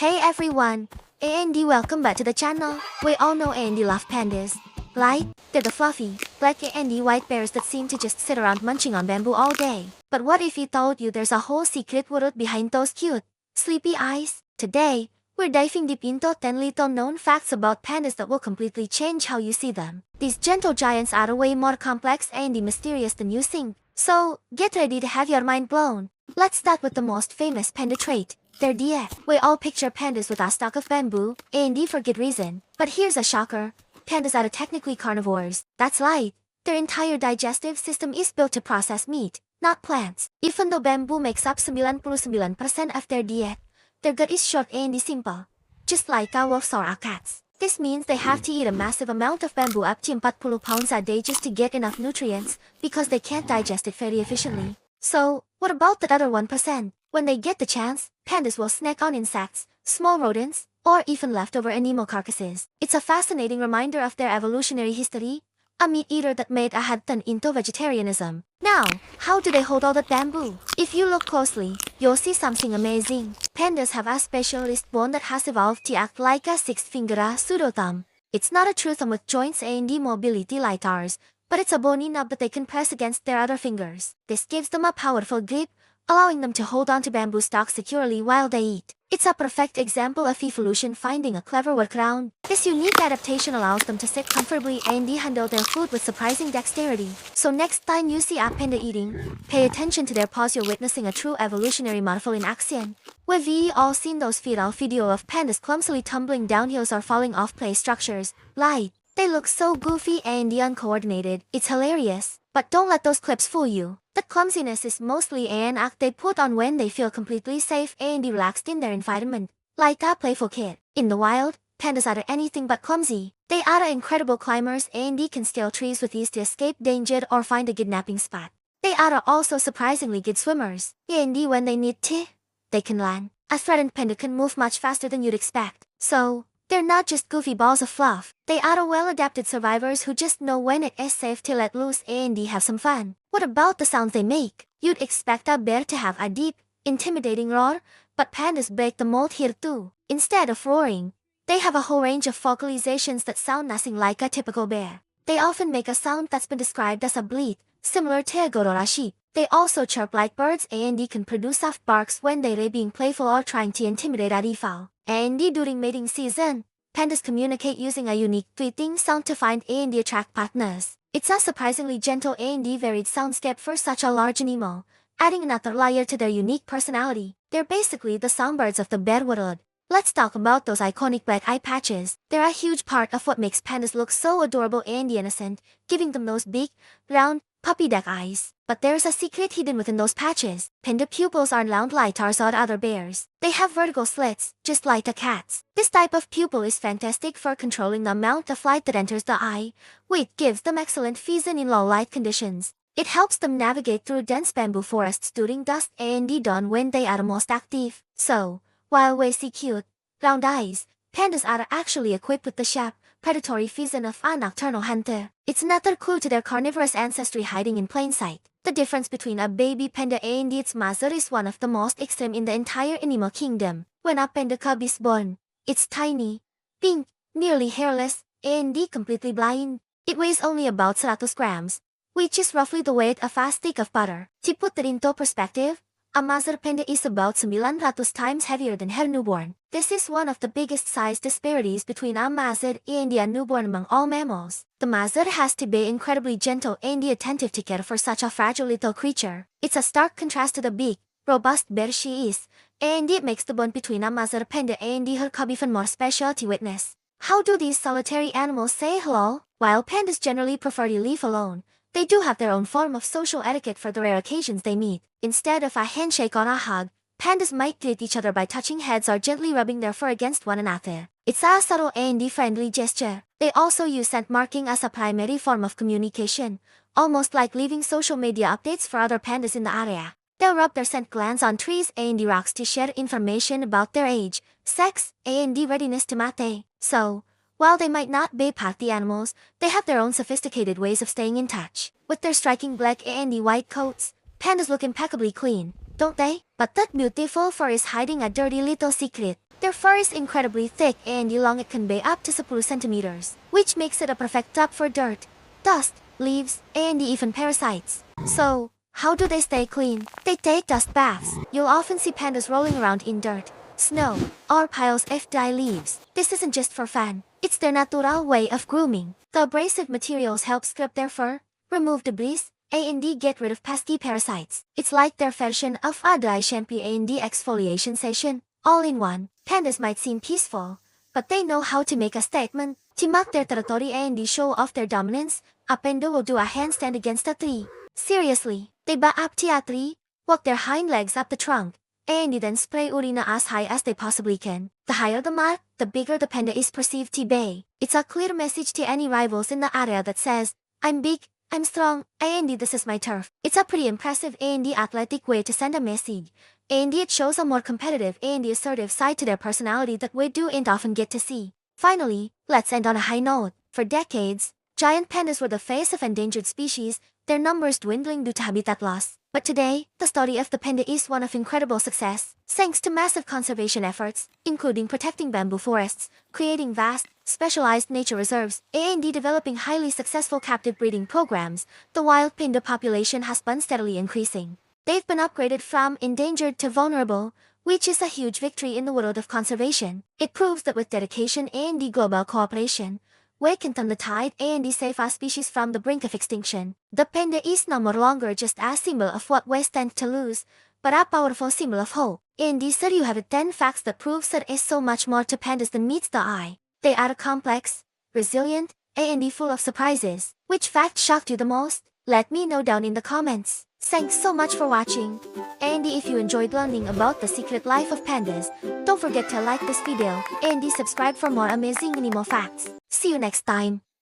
Hey everyone! A&D, welcome back to the channel. We all know A&D love pandas. Right? They're the fluffy, black A&D white bears that seem to just sit around munching on bamboo all day. But what if we told you there's a whole secret world behind those cute, sleepy eyes? Today, we're diving deep into 10 little known facts about pandas that will completely change how you see them. These gentle giants are way more complex and mysterious than you think. So, get ready to have your mind blown. Let's start with the most famous panda trait, their diet. We all picture pandas with a stalk of bamboo, and for good reason. But here's a shocker. Pandas are technically carnivores. That's right. Their entire digestive system is built to process meat, not plants. Even though bamboo makes up 99% of their diet, their gut is short and simple. Just like our wolves or our cats. This means they have to eat a massive amount of bamboo, up to 40 pounds a day, just to get enough nutrients, because they can't digest it very efficiently. So, what about that other 1%? When they get the chance, pandas will snack on insects, small rodents, or even leftover animal carcasses. It's a fascinating reminder of their evolutionary history, a meat eater that made a head turn into vegetarianism. Now, how do they hold all that bamboo? If you look closely, you'll see something amazing. Pandas have a specialist bone that has evolved to act like a six-finger pseudo-thumb. It's not a true thumb with joints and mobility like ours, but it's a bony knob that they can press against their other fingers. This gives them a powerful grip, allowing them to hold onto bamboo stalks securely while they eat. It's a perfect example of evolution finding a clever workaround. This unique adaptation allows them to sit comfortably and handle their food with surprising dexterity. So next time you see a panda eating, pay attention to their paws. You're witnessing a true evolutionary marvel in action. We've all seen those viral videos of pandas clumsily tumbling down hills or falling off play structures. Right? They look so goofy and uncoordinated. It's hilarious. But don't let those clips fool you. That clumsiness is mostly an act they put on when they feel completely safe and relaxed in their environment, like a playful kid. In the wild, pandas are anything but clumsy. They are incredible climbers and can scale trees with ease to escape danger or find a good napping spot. They are also surprisingly good swimmers, and when they need to, they can land. A threatened panda can move much faster than you'd expect. So, they're not just goofy balls of fluff. They are well-adapted survivors who just know when it is safe to let loose and have some fun. What about the sounds they make? You'd expect a bear to have a deep, intimidating roar, but pandas break the mold here too. Instead of roaring, they have a whole range of vocalizations that sound nothing like a typical bear. They often make a sound that's been described as a bleat, similar to a goat or a sheep. They also chirp like birds and can produce soft barks when they're being playful or trying to intimidate a fowl. And during mating season, pandas communicate using a unique tweeting sound to find and attract partners. It's a surprisingly gentle and varied soundscape for such a large animal, adding another layer to their unique personality. They're basically the songbirds of the bear world. Let's talk about those iconic black eye patches. They're a huge part of what makes pandas look so adorable and innocent, giving them those big, round, puppy-dog eyes. But there's a secret hidden within those patches. Panda pupils aren't round like ours or other bears. They have vertical slits, just like a cat's. This type of pupil is fantastic for controlling the amount of light that enters the eye, which gives them excellent vision in low light conditions. It helps them navigate through dense bamboo forests during dusk and dawn when they are most active. So, while we see cute, round eyes, pandas are actually equipped with the sharp, predatory vision of a nocturnal hunter. It's another clue to their carnivorous ancestry hiding in plain sight. The difference between a baby panda and its mother is one of the most extreme in the entire animal kingdom. When a panda cub is born, it's tiny, pink, nearly hairless, and completely blind. It weighs only about 100 grams, which is roughly the weight of a stick of butter. To put that into perspective, a mother panda is about 900 times heavier than her newborn. This is one of the biggest size disparities between a mother and a newborn among all mammals. The mother has to be incredibly gentle and attentive to care for such a fragile little creature. It's a stark contrast to the big, robust bear she is, and it makes the bond between a mother panda and her cub even more special to witness. How do these solitary animals say hello? While pandas generally prefer to live alone, they do have their own form of social etiquette for the rare occasions they meet. Instead of a handshake or a hug, pandas might greet each other by touching heads or gently rubbing their fur against one another. It's a subtle and friendly gesture. They also use scent marking as a primary form of communication, almost like leaving social media updates for other pandas in the area. They'll rub their scent glands on trees and rocks to share information about their age, sex, and readiness to mate. So, while they might not be party animals, they have their own sophisticated ways of staying in touch. With their striking black and white coats, pandas look impeccably clean, don't they? But that beautiful fur is hiding a dirty little secret. Their fur is incredibly thick and long. It can weigh up to 10 centimeters, which makes it a perfect top for dirt, dust, leaves, and even parasites. So, how do they stay clean? They take dust baths. You'll often see pandas rolling around in dirt, snow, or piles of dry leaves. This isn't just for fun. It's their natural way of grooming. The abrasive materials help scrub their fur, remove debris, and get rid of pesky parasites. It's like their version of a dry shampoo and exfoliation session, all in one. Pandas might seem peaceful, but they know how to make a statement. To mark their territory and show off their dominance, a panda will do a handstand against a tree. Seriously, they back up to a tree, walk their hind legs up the trunk, and then spray urine as high as they possibly can. The higher the mark, the bigger the panda is perceived to be. It's a clear message to any rivals in the area that says, I'm big, I'm strong, and this is my turf. It's a pretty impressive and athletic way to send a message, and it shows a more competitive and assertive side to their personality that we don't often get to see. Finally, let's end on a high note. For decades, giant pandas were the face of endangered species, their numbers dwindling due to habitat loss. But today, the story of the panda is one of incredible success, thanks to massive conservation efforts, including protecting bamboo forests, creating vast, specialized nature reserves, and developing highly successful captive breeding programs. The wild panda population has been steadily increasing. They've been upgraded from endangered to vulnerable, which is a huge victory in the world of conservation. It proves that with dedication and global cooperation, we can turn the tide and save our species from the brink of extinction. The panda is no more longer just a symbol of what we stand to lose, but a powerful symbol of hope. And there you have it, 10 facts that proves there is so much more to pandas than meets the eye. They are complex, resilient, and full of surprises. Which fact shocked you the most? Let me know down in the comments. Thanks so much for watching. And if you enjoyed learning about the secret life of pandas, don't forget to like this video and subscribe for more amazing animal facts. See you next time.